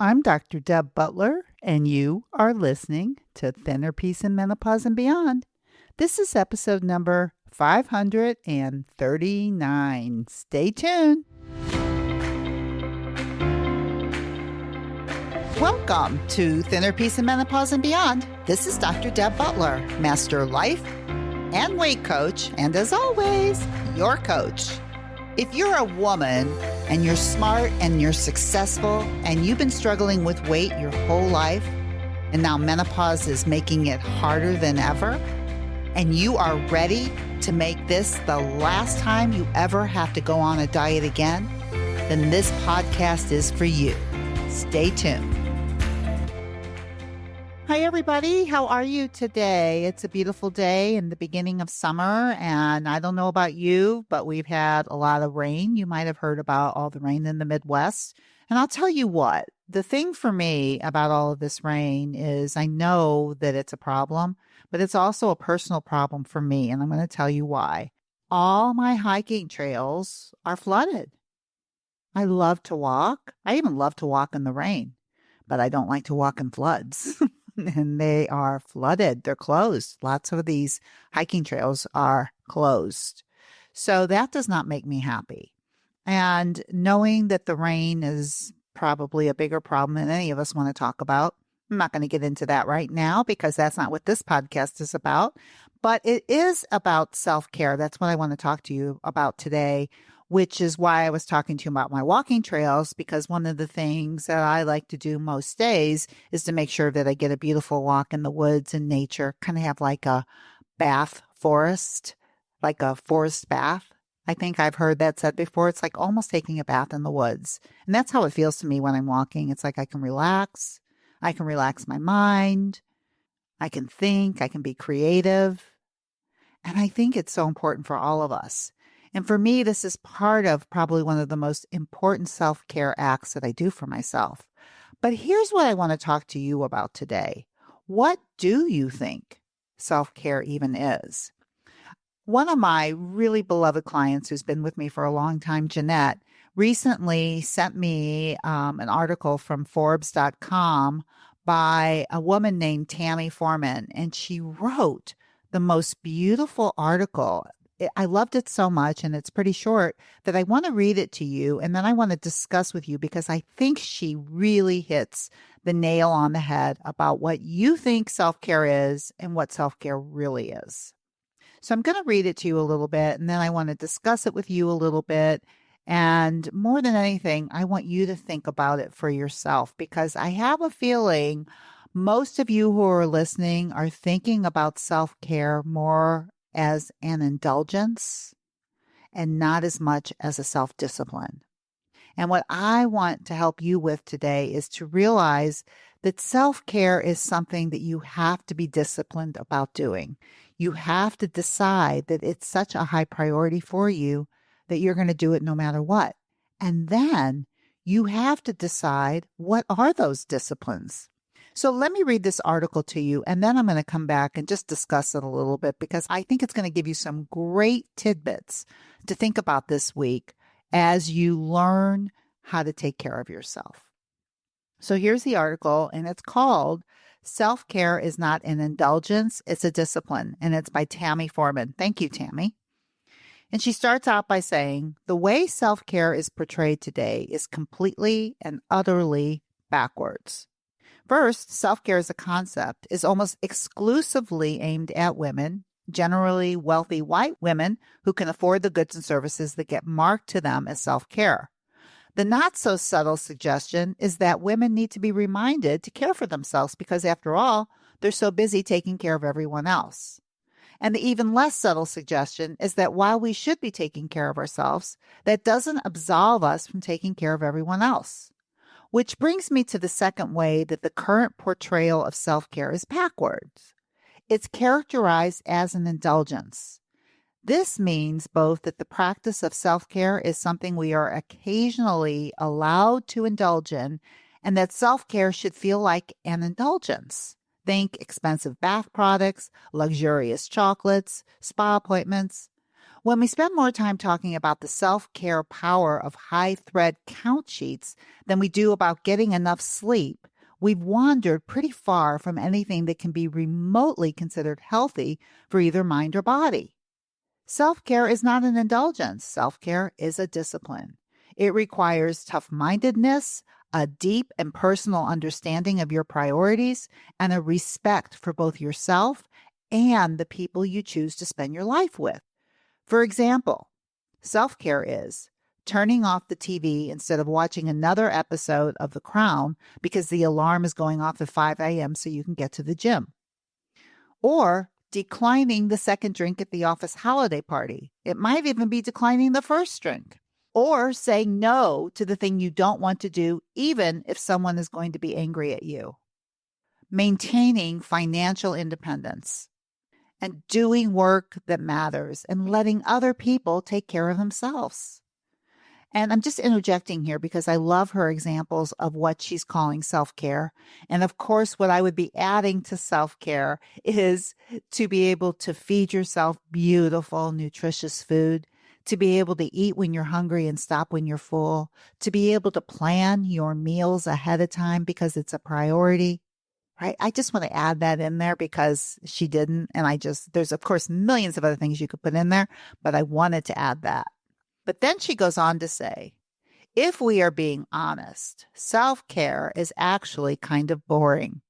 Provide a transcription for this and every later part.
I'm Dr. Deb Butler, and you are listening to Thinner Peace in Menopause and Beyond. This is episode number 539. Stay tuned. Welcome to Thinner Peace in Menopause and Beyond. This is Dr. Deb Butler, Master Life and Weight Coach, and as always, your coach. If you're a woman and you're smart and you're successful and you've been struggling with weight your whole life, and now menopause is making it harder than ever, and you are ready to make this the last time you ever have to go on a diet again, then this podcast is for you. Stay tuned. Hi, everybody. How are you today? It's a beautiful day in the beginning of summer, and I don't know about you, but we've had a lot of rain. You might have heard about all the rain in the Midwest. And I'll tell you what, the thing for me about all of this rain is I know that it's a problem, but it's also a personal problem for me, and I'm going to tell you why. All my hiking trails are flooded. I love to walk. I even love to walk in the rain, but I don't like to walk in floods. And they are flooded. They're closed. Lots of these hiking trails are closed. So that does not make me happy. And knowing that the rain is probably a bigger problem than any of us want to talk about, I'm not going to get into that right now because that's not what this podcast is about. But it is about self-care. That's what I want to talk to you about today, which is why I was talking to you about my walking trails, because one of the things that I like to do most days is to make sure that I get a beautiful walk in the woods and nature, kind of have like a bath forest, like a forest bath. I think I've heard that said before. It's like almost taking a bath in the woods. And that's how it feels to me when I'm walking. It's like I can relax my mind. I can think, I can be creative. And I think it's so important for all of us. And for me, this is part of probably one of the most important self-care acts that I do for myself. But here's what I want to talk to you about today. What do you think self-care even is? One of my really beloved clients who's been with me for a long time, Jeanette, recently sent me an article from Forbes.com by a woman named Tammy Foreman, and she wrote the most beautiful article. I loved it so much, and it's pretty short, that I want to read it to you, and then I want to discuss with you because I think she really hits the nail on the head about what you think self-care is and what self-care really is. So I'm going to read it to you a little bit, and then I want to discuss it with you a little bit. And more than anything, I want you to think about it for yourself, because I have a feeling most of you who are listening are thinking about self-care more as an indulgence and not as much as a self-discipline. And what I want to help you with today is to realize that self-care is something that you have to be disciplined about doing. You have to decide that it's such a high priority for you that you're going to do it no matter what. And then you have to decide, what are those disciplines? So let me read this article to you, and then I'm going to come back and just discuss it a little bit, because I think it's going to give you some great tidbits to think about this week as you learn how to take care of yourself. So here's the article, and it's called Self-Care is Not an Indulgence, It's a Discipline, and it's by Tammy Foreman. Thank you, Tammy. And she starts out by saying, the way self-care is portrayed today is completely and utterly backwards. First, self-care as a concept is almost exclusively aimed at women, generally wealthy white women who can afford the goods and services that get marked to them as self-care. The not so subtle suggestion is that women need to be reminded to care for themselves because, after all, they're so busy taking care of everyone else. And the even less subtle suggestion is that while we should be taking care of ourselves, that doesn't absolve us from taking care of everyone else. Which brings me to the second way that the current portrayal of self-care is backwards. It's characterized as an indulgence. This means both that the practice of self-care is something we are occasionally allowed to indulge in, and that self-care should feel like an indulgence. Think expensive bath products, luxurious chocolates, spa appointments. When we spend more time talking about the self-care power of high thread count sheets than we do about getting enough sleep, we've wandered pretty far from anything that can be remotely considered healthy for either mind or body. Self-care is not an indulgence. Self-care is a discipline. It requires tough-mindedness, a deep and personal understanding of your priorities, and a respect for both yourself and the people you choose to spend your life with. For example, self-care is turning off the TV instead of watching another episode of The Crown because the alarm is going off at 5 a.m. so you can get to the gym. Or declining the second drink at the office holiday party. It might even be declining the first drink. Or saying no to the thing you don't want to do, even if someone is going to be angry at you. Maintaining financial independence and doing work that matters and letting other people take care of themselves. And I'm just interjecting here because I love her examples of what she's calling self-care. And of course, what I would be adding to self-care is to be able to feed yourself beautiful, nutritious food, to be able to eat when you're hungry and stop when you're full, to be able to plan your meals ahead of time because it's a priority. Right. I just want to add that in there because she didn't. And there's of course millions of other things you could put in there, but I wanted to add that. But then she goes on to say, if we are being honest, self-care is actually kind of boring.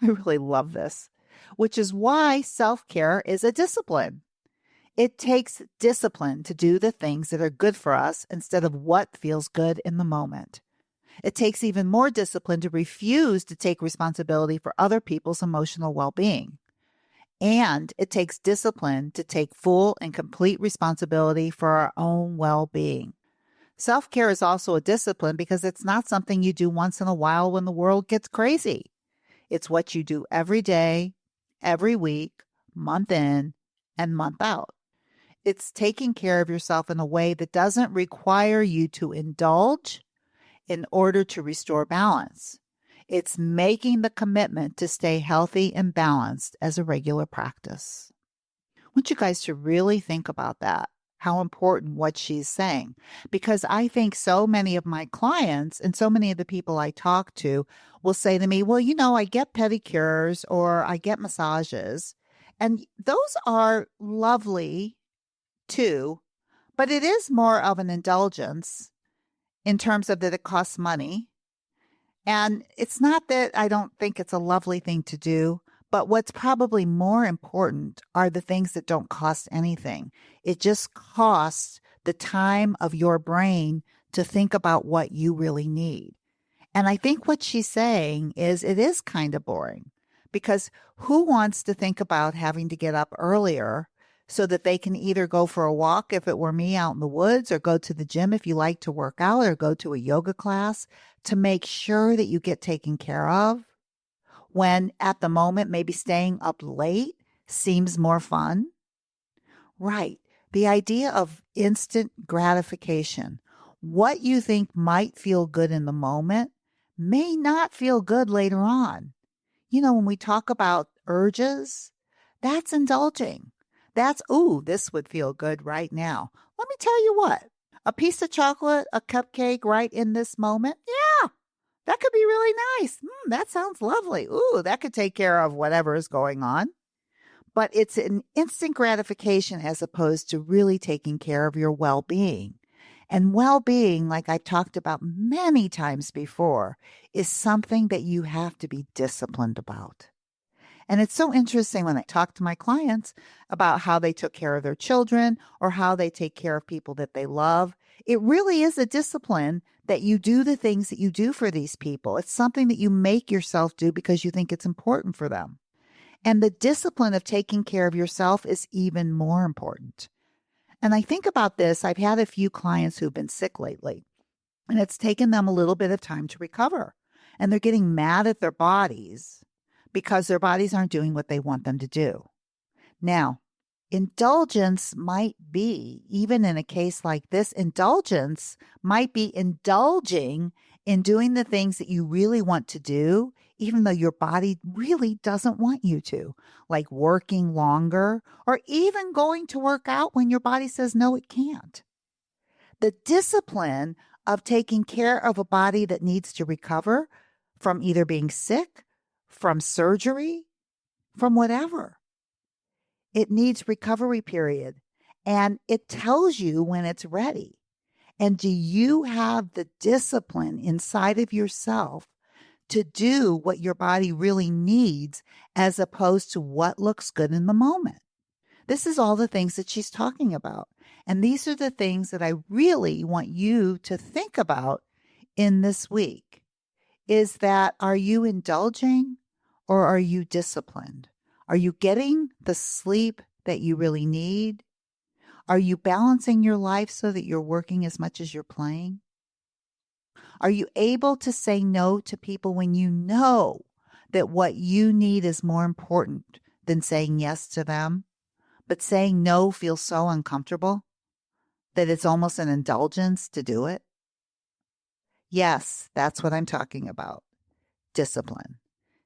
I really love this, which is why self-care is a discipline. It takes discipline to do the things that are good for us instead of what feels good in the moment. It takes even more discipline to refuse to take responsibility for other people's emotional well-being. And it takes discipline to take full and complete responsibility for our own well-being. Self-care is also a discipline because it's not something you do once in a while when the world gets crazy. It's what you do every day, every week, month in, and month out. It's taking care of yourself in a way that doesn't require you to indulge in order to restore balance. It's making the commitment to stay healthy and balanced as a regular practice. I want you guys to really think about that, how important what she's saying, because I think so many of my clients and so many of the people I talk to will say to me, well, I get pedicures or I get massages, and those are lovely too, but it is more of an indulgence in terms of that it costs money. And it's not that I don't think it's a lovely thing to do, but what's probably more important are the things that don't cost anything. It just costs the time of your brain to think about what you really need. And I think what she's saying is it is kind of boring because who wants to think about having to get up earlier so that they can either go for a walk, if it were me, out in the woods, or go to the gym if you like to work out, or go to a yoga class to make sure that you get taken care of, when at the moment maybe staying up late seems more fun? Right. The idea of instant gratification. What you think might feel good in the moment may not feel good later on. When we talk about urges, that's indulging. That's, this would feel good right now. Let me tell you what, a piece of chocolate, a cupcake right in this moment. Yeah, that could be really nice. That sounds lovely. That could take care of whatever is going on. But it's an instant gratification as opposed to really taking care of your well-being. And well-being, like I've talked about many times before, is something that you have to be disciplined about. And it's so interesting when I talk to my clients about how they took care of their children or how they take care of people that they love. It really is a discipline that you do the things that you do for these people. It's something that you make yourself do because you think it's important for them. And the discipline of taking care of yourself is even more important. And I think about this. I've had a few clients who've been sick lately, and it's taken them a little bit of time to recover. And they're getting mad at their bodies because their bodies aren't doing what they want them to do. Now, indulgence might be, even in a case like this, indulgence might be indulging in doing the things that you really want to do, even though your body really doesn't want you to, like working longer or even going to work out when your body says no, it can't. The discipline of taking care of a body that needs to recover from either being sick, from surgery, from whatever. It needs recovery period, and it tells you when it's ready. And do you have the discipline inside of yourself to do what your body really needs as opposed to what looks good in the moment? This is all the things that she's talking about. And these are the things that I really want you to think about in this week. Is that, are you indulging or are you disciplined? Are you getting the sleep that you really need? Are you balancing your life so that you're working as much as you're playing? Are you able to say no to people when you know that what you need is more important than saying yes to them? But saying no feels so uncomfortable that it's almost an indulgence to do it? Yes, that's what I'm talking about. Discipline.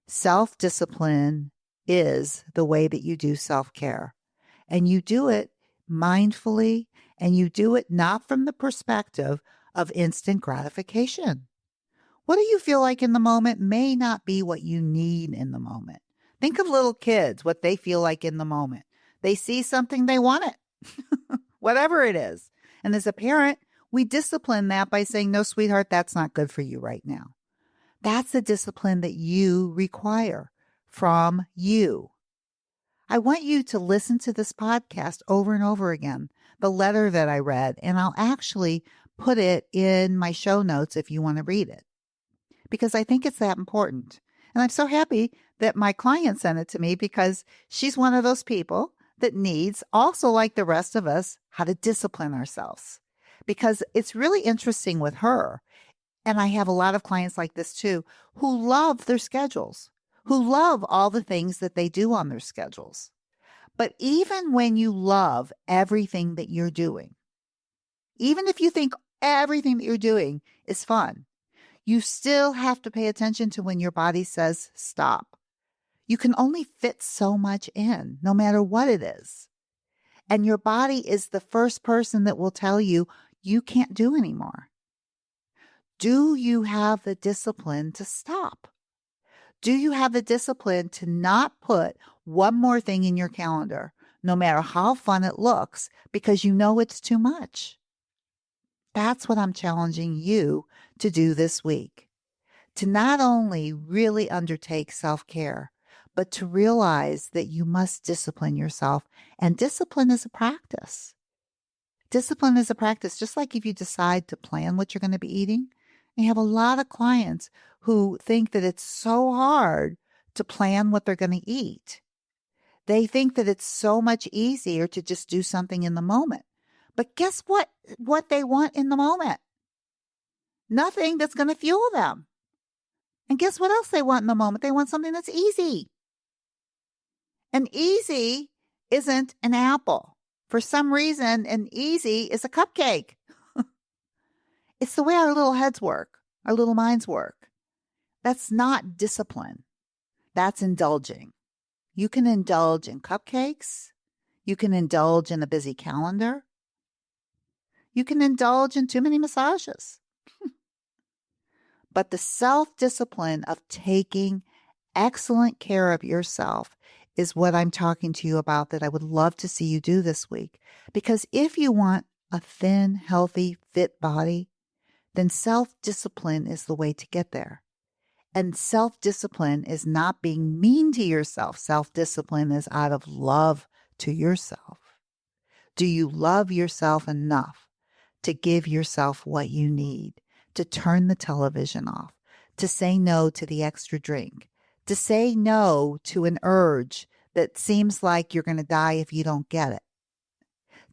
Self-discipline is the way that you do self-care. And you do it mindfully, and you do it not from the perspective of instant gratification. What do you feel like in the moment may not be what you need in the moment. Think of little kids, what they feel like in the moment. They see something, they want it, whatever it is. And as a parent, we discipline that by saying, no, sweetheart, that's not good for you right now. That's the discipline that you require from you. I want you to listen to this podcast over and over again, the letter that I read, and I'll actually put it in my show notes if you want to read it, because I think it's that important. And I'm so happy that my client sent it to me because she's one of those people that needs, also like the rest of us, how to discipline ourselves. Because it's really interesting with her. And I have a lot of clients like this too, who love their schedules, who love all the things that they do on their schedules. But even when you love everything that you're doing, even if you think everything that you're doing is fun, you still have to pay attention to when your body says stop. You can only fit so much in, no matter what it is. And your body is the first person that will tell you, you can't do anymore. Do you have the discipline to stop? Do you have the discipline to not put one more thing in your calendar, no matter how fun it looks, because you know it's too much? That's what I'm challenging you to do this week. To not only really undertake self-care, but to realize that you must discipline yourself. And discipline is a practice. Discipline is a practice, just like if you decide to plan what you're going to be eating. I have a lot of clients who think that it's so hard to plan what they're going to eat. They think that it's so much easier to just do something in the moment. But guess what? What they want in the moment? Nothing that's going to fuel them. And guess what else they want in the moment? They want something that's easy. And easy isn't an apple. For some reason, an easy is a cupcake. It's the way our little heads work, our little minds work. That's not discipline. That's indulging. You can indulge in cupcakes. You can indulge in a busy calendar. You can indulge in too many massages. But the self-discipline of taking excellent care of yourself is what I'm talking to you about, that I would love to see you do this week. Because if you want a thin, healthy, fit body, then self-discipline is the way to get there. And self-discipline is not being mean to yourself. Self-discipline is out of love to yourself. Do you love yourself enough to give yourself what you need, to turn the television off, to say no to the extra drink, to say no to an urge that seems like you're going to die if you don't get it,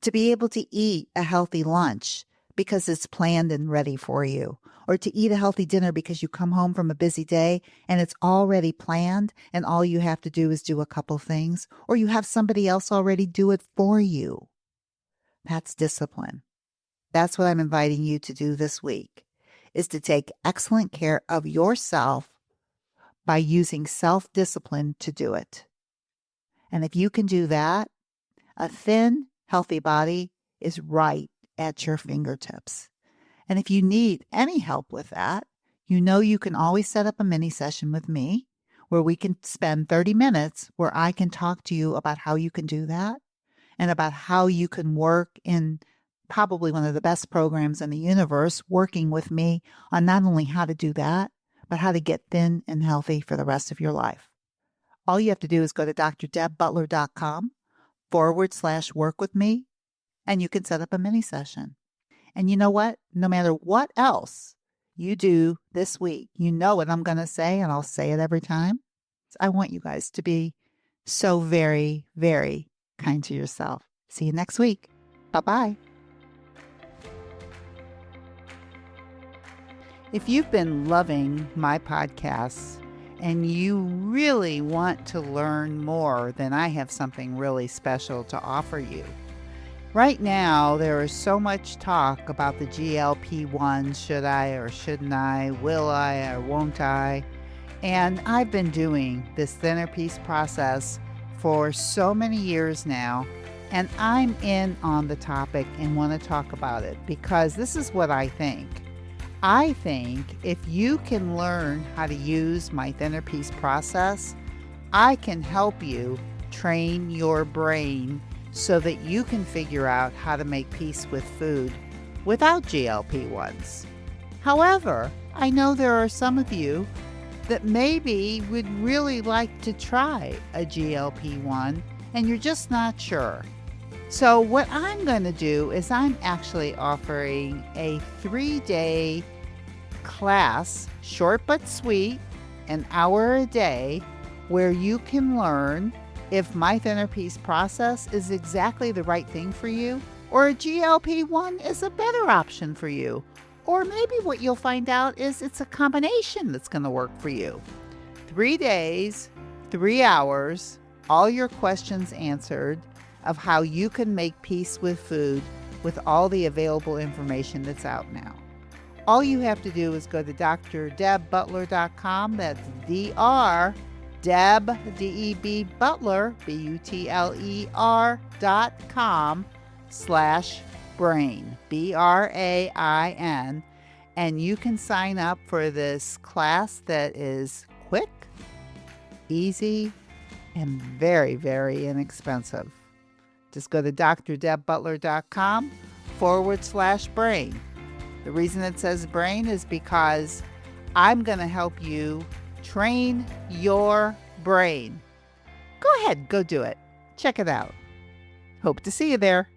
to be able to eat a healthy lunch because it's planned and ready for you, or to eat a healthy dinner because you come home from a busy day and it's already planned and all you have to do is do a couple things, or you have somebody else already do it for you. That's discipline. That's what I'm inviting you to do this week, is to take excellent care of yourself, by using self-discipline to do it. And if you can do that, a thin, healthy body is right at your fingertips. And if you need any help with that, you know you can always set up a mini session with me where we can spend 30 minutes where I can talk to you about how you can do that and about how you can work in probably one of the best programs in the universe, working with me on not only how to do that, but how to get thin and healthy for the rest of your life. All you have to do is go to drdebbutler.com/work with me, and you can set up a mini session. And you know what? No matter what else you do this week, you know what I'm going to say, and I'll say it every time. I want you guys to be so very, very kind to yourself. See you next week. Bye-bye. If you've been loving my podcasts and you really want to learn more, then I have something really special to offer you. Right now, there is so much talk about the GLP-1, should I or shouldn't I, will I or won't I? And I've been doing this thinner peace process for so many years now, and I'm in on the topic and want to talk about it because this is what I think. I think if you can learn how to use my thinner peace process, I can help you train your brain so that you can figure out how to make peace with food without GLP-1s. However, I know there are some of you that maybe would really like to try a GLP-1 and you're just not sure. So what I'm going to do is I'm actually offering a 3-day class, short but sweet, an hour a day, where you can learn if my thinner peace process is exactly the right thing for you, or a GLP-1 is a better option for you. Or maybe what you'll find out is it's a combination that's going to work for you. 3 days, 3 hours, all your questions answered of how you can make peace with food with all the available information that's out now. All you have to do is go to drdebbutler.com. That's Deb, D-E-B, Butler, BUTLER.com/brain, BRAIN, and you can sign up for this class that is quick, easy, and very, very inexpensive. Just go to drdebbutler.com/brain. The reason it says brain is because I'm going to help you train your brain. Go ahead, go do it. Check it out. Hope to see you there.